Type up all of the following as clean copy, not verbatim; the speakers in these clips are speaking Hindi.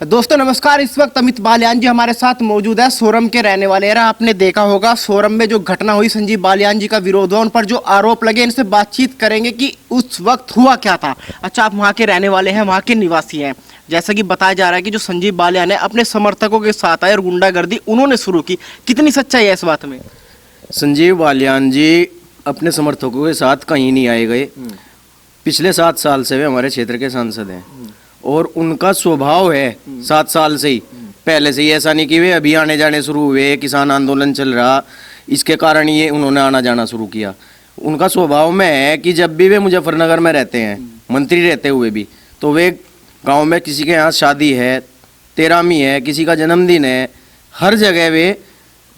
दोस्तों नमस्कार। इस वक्त अमित बालियान जी हमारे साथ मौजूद है, सोरम के रहने वाले हैं। आपने देखा होगा सोरम में जो घटना हुई, संजीव बालियान जी का विरोध हुआ, उन पर जो आरोप लगे, इनसे बातचीत करेंगे कि उस वक्त हुआ क्या था। अच्छा, आप वहाँ के रहने वाले हैं, वहाँ के निवासी हैं। जैसा कि बताया जा रहा है कि जो संजीव बालियान है अपने समर्थकों के साथ आए और गुंडागर्दी उन्होंने शुरू की। कितनी सच्चाई है इस बात में? संजीव बालियान जी अपने समर्थकों के साथ कहीं नहीं आए गए। पिछले 7 साल से वे हमारे क्षेत्र के सांसद हैं और उनका स्वभाव है 7 साल से ही, पहले से ही। ऐसा नहीं कि वे अभी आने जाने शुरू हुए, किसान आंदोलन चल रहा इसके कारण ये उन्होंने आना जाना शुरू किया। उनका स्वभाव में है कि जब भी वे मुजफ्फरनगर में रहते हैं, मंत्री रहते हुए भी, तो वे गांव में किसी के यहाँ शादी है, तेरहवीं है, किसी का जन्मदिन है, हर जगह वे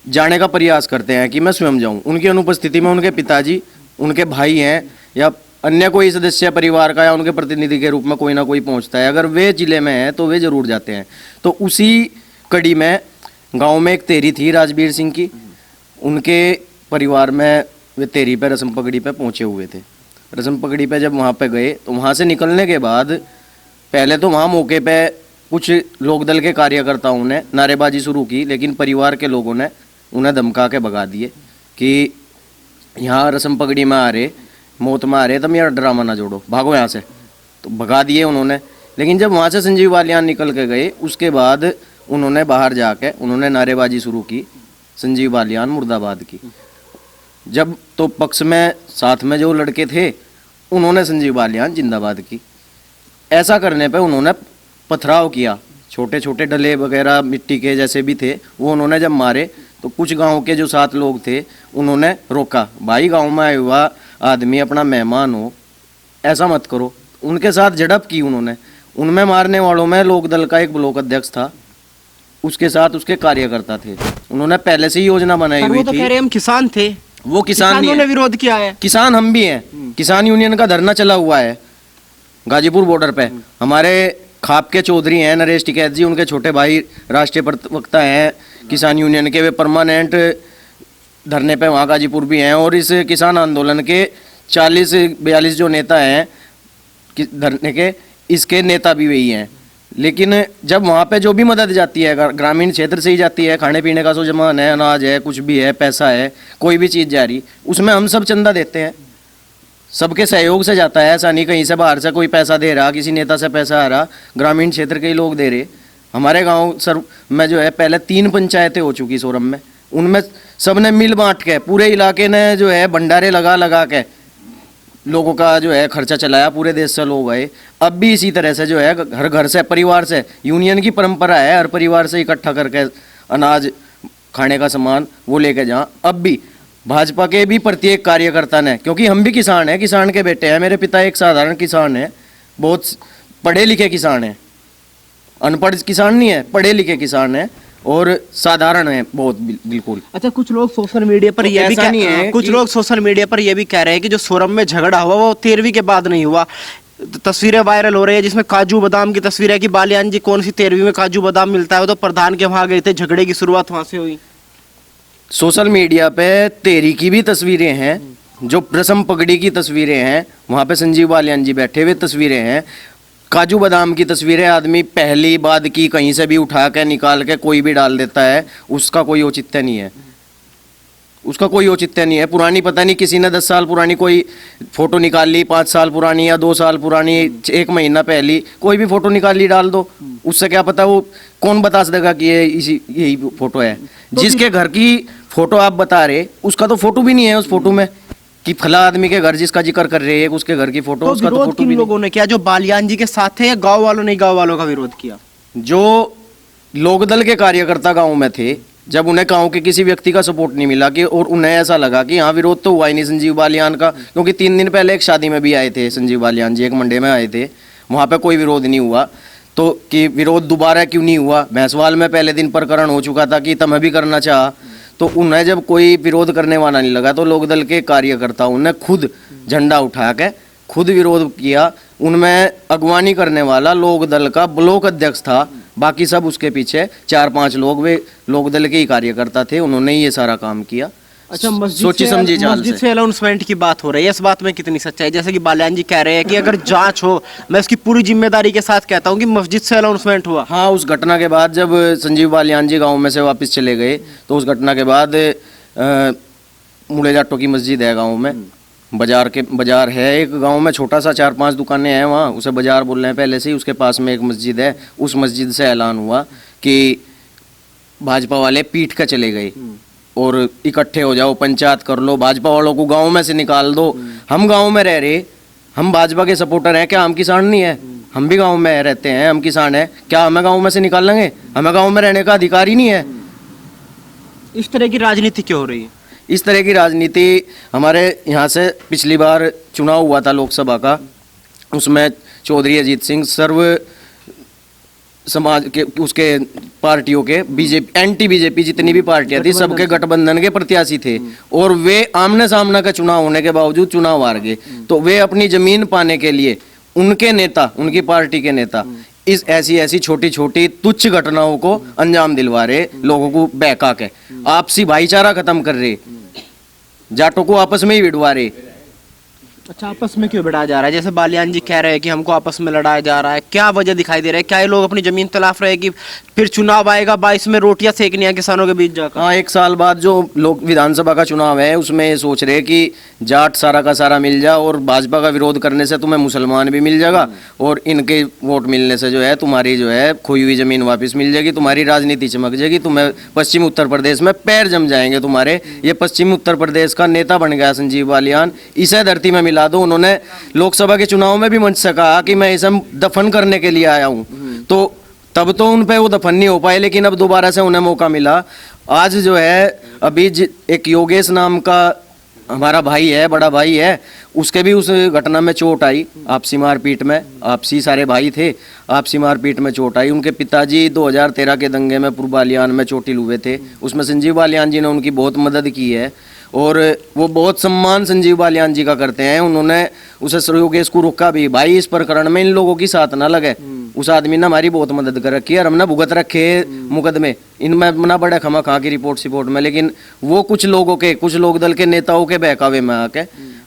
जाने का प्रयास करते हैं कि मैं स्वयं जाऊं। उनकी अनुपस्थिति में उनके पिताजी, उनके भाई हैं या अन्य कोई सदस्य परिवार का या उनके प्रतिनिधि के रूप में कोई ना कोई पहुंचता है। अगर वे जिले में हैं तो वे जरूर जाते हैं। तो उसी कड़ी में गांव में एक तेरी थी राजवीर सिंह की, उनके परिवार में वे तेरी पे रस्म पगड़ी पे पहुंचे हुए थे। रस्म पगड़ी पे जब वहाँ पे गए तो वहाँ से निकलने के बाद पहले तो वहाँ मौके पे कुछ लोकदल के कार्यकर्ताओं ने नारेबाजी शुरू की, लेकिन परिवार के लोगों ने उन्हें धमका के भगा दिए कि यहाँ रस्म पगड़ी में आ रहे, मौत में आ रहे, तब यार ड्रामा ना जोड़ो, भागो यहाँ से। तो भगा दिए उन्होंने। लेकिन जब वहाँ से संजीव बालियान निकल के गए, उसके बाद उन्होंने बाहर जाके उन्होंने नारेबाजी शुरू की, संजीव बालियान मुर्दाबाद की। जब तो पक्ष में साथ में जो लड़के थे उन्होंने संजीव बालियान जिंदाबाद की। ऐसा करने पे उन्होंने पथराव किया, छोटे छोटे डले वगैरह मिट्टी के जैसे भी थे वो उन्होंने जब मारे तो कुछ गांव के जो 7 लोग थे उन्होंने रोका, भाई गांव में आया हुआ आदमी अपना मेहमान हो, ऐसा मत करो। उनके साथ झड़प की उन्होंने। उनमें मारने वालों में लोकदल का एक ब्लॉक अध्यक्ष था, उसके साथ उसके कार्यकर्ता थे। उन्होंने पहले से ही योजना बनाई हुई तो थी। कह रहे हम किसान थे, वो किसान ने विरोध किया है। किसान हम भी हैं। किसान यूनियन का धरना चला हुआ है गाजीपुर बॉर्डर पे। हमारे खाप के चौधरी हैं नरेश टिकैत जी, उनके छोटे भाई राष्ट्रीय प्रवक्ता हैं किसान यूनियन के, वे परमानेंट धरने पे वहाँ गाजीपुर भी हैं। और इस किसान आंदोलन के 40-42 जो नेता हैं धरने के, इसके नेता भी वही हैं। लेकिन जब वहाँ पे जो भी मदद जाती है ग्रामीण क्षेत्र से ही जाती है, खाने पीने का सामान है, अनाज है, कुछ भी है, पैसा है, कोई भी चीज़ जा रही, उसमें हम सब चंदा देते हैं, सबके सहयोग से जाता है। ऐसा नहीं कहीं से बाहर से कोई पैसा दे रहा, किसी नेता से पैसा आ रहा, ग्रामीण क्षेत्र के ही लोग दे रहे। हमारे गांव सर में जो है पहले 3 पंचायतें हो चुकी सोरम में, उनमें सब ने मिल बांट के पूरे इलाके ने जो है भंडारे लगा लगा के लोगों का जो है खर्चा चलाया। पूरे देश से लोग आए। अब भी इसी तरह से जो है हर घर से, परिवार से, यूनियन की परंपरा है हर परिवार से इकट्ठा करके अनाज, खाने का सामान वो लेके जाएं। अब भी भाजपा के भी प्रत्येक कार्यकर्ता ने, क्योंकि हम भी किसान हैं, किसान के बेटे हैं। मेरे पिता एक साधारण किसान है, बहुत पढ़े लिखे किसान हैं, अनपढ़ किसान नहीं है, पढ़े लिखे किसान है और साधारण है बहुत, बिल्कुल। अच्छा, कुछ लोग सोशल मीडिया पर ये भी नहीं है, कुछ लोग सोशल मीडिया पर ये भी कह रहे हैं कि जो सोरम में झगड़ा हुआ वो 13वीं के बाद नहीं हुआ। तस्वीरें वायरल हो रही है जिसमें काजू बादाम की तस्वीर है कि बालियान जी कौन सी 13वीं में काजू बादाम मिलता है, तो प्रधान के वहां गए थे, झगड़े की शुरुआत वहां से हुई। सोशल मीडिया पे तेरी की भी तस्वीरें हैं, जो रस्म पगड़ी की तस्वीरें हैं, वहाँ पे संजीव बालियान जी बैठे हुए तस्वीरें हैं, काजू बादाम की तस्वीरें आदमी पहली बाद की कहीं से भी उठा के निकाल के कोई भी डाल देता है, उसका कोई औचित्य नहीं है, उसका कोई औचित्य नहीं है। पुरानी पता नहीं किसी ने 10 साल पुरानी कोई फोटो निकाल ली, 5 साल पुरानी या 2 साल पुरानी, 1 महीना पहली कोई भी फोटो निकाल ली डाल दो, उससे क्या पता वो कौन बता सकेगा कि ये यही फोटो है। जिसके घर की फोटो आप बता रहे उसका तो फोटो भी नहीं है उस फोटो में, कि फला आदमी के घर जिसका जिक्र कर रहे हैं उसके घर की फोटो, उसका तो फोटो भी लोगों ने किया जो बालियान जी के साथ थे या गांव वालों ने गांव वालों का विरोध किया? जो लोकदल के कार्यकर्ता गांव में थे, जब उन्हें गांव के किसी व्यक्ति का सपोर्ट नहीं मिला कि, और उन्हें ऐसा लगा कि यहाँ विरोध तो हुआ ही नहीं संजीव बालियान का, क्योंकि 3 दिन पहले एक शादी में भी आए थे संजीव बालियान जी, एक मंडे में आए थे, वहाँ पे कोई विरोध नहीं हुआ। तो कि विरोध दोबारा क्यों नहीं हुआ? भैंसवाल में पहले दिन प्रकरण हो चुका था कि तुम्हें भी करना चाहा, तो उन्हें जब कोई विरोध करने वाला नहीं लगा तो लोकदल के कार्यकर्ताओं ने खुद झंडा उठा के खुद विरोध किया। उनमें अगवानी करने वाला लोकदल का ब्लॉक अध्यक्ष था, बाकी सब उसके पीछे 4-5 लोग वे लोकदल के ही कार्यकर्ता थे, उन्होंने ये सारा काम किया। अच्छा, सोची समझी चाल मस्जिद से। से अनाउंसमेंट की बात हो रही है, इस बात में कितनी सच्चाई? जैसे कि बालियान जी कह रहे हैं कि अगर जांच हो, मैं इसकी पूरी जिम्मेदारी के साथ कहता हूं कि मस्जिद से अनाउंसमेंट हुआ। हाँ, उस घटना के बाद जब संजीव बालियान जी गांव में से वापस चले गए, तो उस घटना के बाद मुड़े जाटों की मस्जिद है गांव में, बाजार है एक गांव में, छोटा सा 4-5 दुकानें हैं वहाँ, उसे बाजार बोल रहे हैं पहले से ही। उसके पास में एक मस्जिद है, उस मस्जिद से ऐलान हुआ कि भाजपा वाले पीट कर चले गए और इकट्ठे हो जाओ, पंचायत कर लो, भाजपा वालों को गांव में से निकाल दो। हम गांव में रह रहे, हम भाजपा के सपोर्टर हैं, क्या हम किसान नहीं है? हम भी गांव में रहते हैं, हम किसान हैं, क्या हमें गांव में से निकाल लेंगे? हमें गांव में रहने का अधिकार ही नहीं है। इस तरह की राजनीति क्यों हो रही है? इस तरह की राजनीति हमारे यहाँ से पिछली बार चुनाव हुआ था लोकसभा का, उसमें चौधरी अजीत सिंह सर्व समाज के उसके पार्टियों के बीजेपी एंटी बीजेपी जितनी भी पार्टियां थी सबके गठबंधन के प्रत्याशी थे, और वे आमने सामने का चुनाव होने के बावजूद चुनाव हार गए। तो वे अपनी जमीन पाने के लिए उनके नेता, उनकी पार्टी के नेता इस ऐसी छोटी छोटी तुच्छ घटनाओं को अंजाम दिलवा रहे, लोगों को बहका के आपसी भाईचारा खत्म कर रहे, जाटों को आपस में ही भिड़वा रहे। अच्छा, आपस में क्यों भिड़ा जा रहा है? जैसे बालियान जी कह रहे हैं कि हमको आपस में लड़ाया जा रहा है, क्या वजह दिखाई दे रहा है? क्या ये लोग अपनी जमीन तलाश रहे हैं कि फिर चुनाव आएगा 22 में रोटियां सेकनी है किसानों के बीच जाकर? हाँ, 1 साल बाद जो लोग विधानसभा का चुनाव है उसमें ये सोच रहे कि जाट सारा का सारा मिल जा, और भाजपा का विरोध करने से तुम्हें मुसलमान भी मिल जाएगा, और इनके वोट मिलने से जो है तुम्हारी जो है खोई हुई जमीन वापस मिल जाएगी, तुम्हारी राजनीति चमक जाएगी, तुम्हें पश्चिमी उत्तर प्रदेश में पैर जम जाएंगे तुम्हारे। ये पश्चिमी उत्तर प्रदेश का नेता बन गया संजीव बालियान, इसे धरती में मिला दो। उन्होंने लोकसभा के चुनाव में भी मंच से कहा कि मैं इसे दफन करने के लिए आया हूँ, तो तब तो उन पे वो दफन नहीं हो पाए, लेकिन अब दोबारा से उन्हें मौका मिला। आज जो है अभी एक योगेश नाम का हमारा भाई है, बड़ा भाई है, उसके भी उस घटना में चोट आई, आपसी मारपीट में, आपसी सारे भाई थे, आपसी मारपीट में चोट आई। उनके पिताजी 2013 के दंगे में पूर्व बालियान में चोटिल हुए थे, उसमें संजीव बालियान जी ने उनकी बहुत मदद की है, और वो बहुत सम्मान संजीव बालियान जी का करते हैं। उन्होंने उसे योगेश को रोका भी, भाई इस प्रकरण में इन लोगों की साथ ना लगे। उस आदमी ने हमारी बहुत मदद कर रखी है, और हमने भुगत रखे मुकदमे इनमें ना बड़ा खमा खा की रिपोर्ट में, लेकिन वो कुछ लोगों के, कुछ लोक दल के नेताओं के बहकावे में आके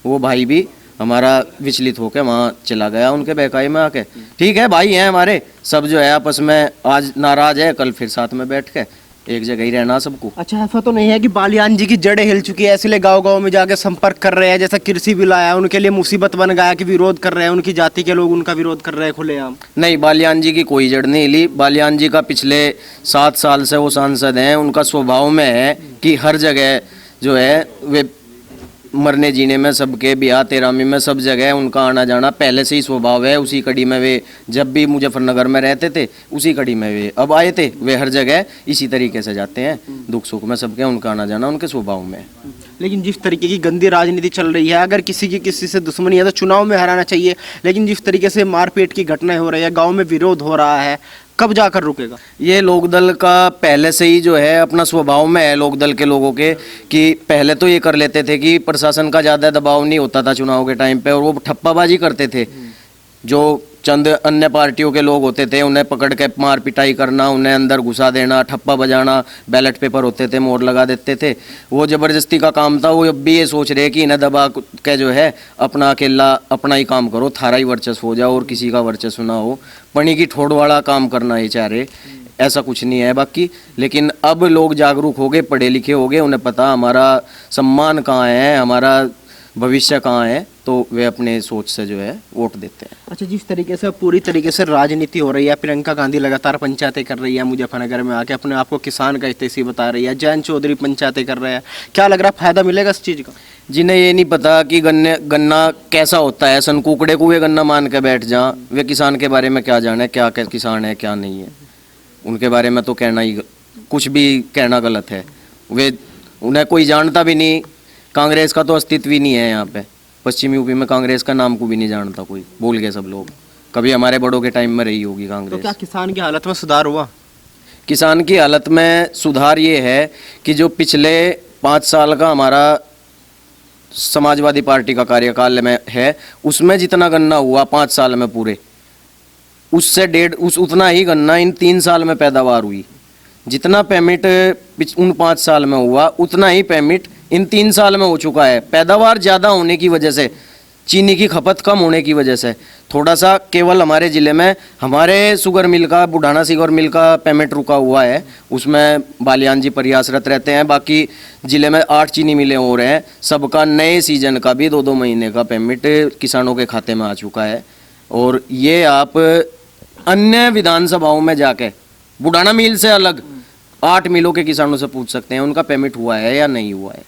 वो भाई भी हमारा विचलित होकर वहाँ चला गया, उनके बहकावे में आके। ठीक है, भाई हैं हमारे, सब जो है आपस में आज नाराज है, कल फिर साथ में बैठ के एक जगह ही रहना सबको। अच्छा, ऐसा तो नहीं है कि बालियान जी की जड़ें हिल चुकी है, इसलिए गांव-गांव में जाके संपर्क कर रहे हैं, जैसा कृषि बिल आया उनके लिए मुसीबत बन गया कि विरोध कर रहे हैं, उनकी जाति के लोग उनका विरोध कर रहे हैं खुलेआम? नहीं, बालियान जी की कोई जड़ नहीं हिली। बालियान जी का पिछले 7 साल से वो सांसद हैं, उनका स्वभाव में है कि हर जगह जो है वे मरने जीने में, सबके ब्याह तेरामी में, सब जगह उनका आना जाना पहले से ही स्वभाव है। उसी कड़ी में वे जब भी मुजफ्फरनगर में रहते थे, उसी कड़ी में वे अब आए थे, वे हर जगह इसी तरीके से जाते हैं, दुख सुख में सबके उनका आना जाना उनके स्वभाव में है। लेकिन जिस तरीके की गंदी राजनीति चल रही है, अगर किसी की किसी से दुश्मनी है तो चुनाव में हराना चाहिए, लेकिन जिस तरीके से मारपीट की घटनाएं हो रही है, गाँव में विरोध हो रहा है, कब जाकर रुकेगा? ये लोकदल का पहले से ही जो है अपना स्वभाव में है, लोकदल के लोगों के, कि पहले तो ये कर लेते थे कि प्रशासन का ज़्यादा दबाव नहीं होता था चुनाव के टाइम पे, और वो ठप्पाबाजी करते थे। जो चंद अन्य पार्टियों के लोग होते थे उन्हें पकड़ के मार पिटाई करना, उन्हें अंदर घुसा देना, ठप्पा बजाना, बैलेट पेपर होते थे मोहर लगा देते थे, वो ज़बरदस्ती का काम था। वो अब भी ये सोच रहे कि इन्हें दबा के जो है अपना अकेला अपना ही काम करो, थारा ही वर्चस्व हो जाओ और किसी का वर्चस्व ना हो, पनी की ठोड़ वाला काम करना ये चाह रहे। ऐसा कुछ नहीं है बाकी, लेकिन अब लोग जागरूक हो गए, पढ़े लिखे हो गए, उन्हें पता हमारा सम्मान कहाँ है, हमारा भविष्य कहाँ है, तो वे अपने सोच से जो है वोट देते हैं। अच्छा, जिस तरीके से पूरी तरीके से राजनीति हो रही है, प्रियंका गांधी लगातार पंचायतें कर रही है मुजफ्फरनगर में आके, अपने आप को किसान का हितैषी बता रही है, जयंत चौधरी पंचायतें कर रहे हैं, क्या लग रहा है फायदा मिलेगा इस चीज़ का? जिन्हें ये नहीं पता कि गन्ना कैसा होता है, सन कुकड़े को वे गन्ना मान के बैठ जा, वे किसान के बारे में क्या जाने, क्या किसान है क्या नहीं है, उनके बारे में तो कहना ही कुछ भी कहना गलत है। वे उन्हें कोई जानता भी नहीं, कांग्रेस का तो अस्तित्व ही नहीं है यहाँ पे, पश्चिमी यूपी में कांग्रेस का नाम को भी नहीं जानता कोई, भूल गए सब लोग। कभी हमारे बड़ों के टाइम में रही होगी कांग्रेस। तो क्या किसान की हालत में सुधार हुआ? किसान की हालत में सुधार ये है कि जो पिछले 5 साल का हमारा समाजवादी पार्टी का कार्यकाल में है, उसमें जितना गन्ना हुआ 5 साल में पूरे, उससे उतना ही गन्ना इन 3 साल में पैदावार हुई। जितना पेमेंट उन 5 साल में हुआ, उतना ही पेमेंट इन 3 साल में हो चुका है। पैदावार ज़्यादा होने की वजह से, चीनी की खपत कम होने की वजह से थोड़ा सा केवल हमारे ज़िले में हमारे शुगर मिल का, बुढ़ाना शुगर मिल का पेमेंट रुका हुआ है, उसमें बालियान जी प्रयासरत रहते हैं। बाकी ज़िले में 8 चीनी मिलें हो रहे हैं, सबका नए सीजन का भी 2-2 महीने का पेमेंट किसानों के खाते में आ चुका है। और ये आप अन्य विधानसभाओं में जाके बुढ़ाना मिल से अलग 8 मिलों के किसानों से पूछ सकते हैं, उनका पेमेंट हुआ है या नहीं हुआ है।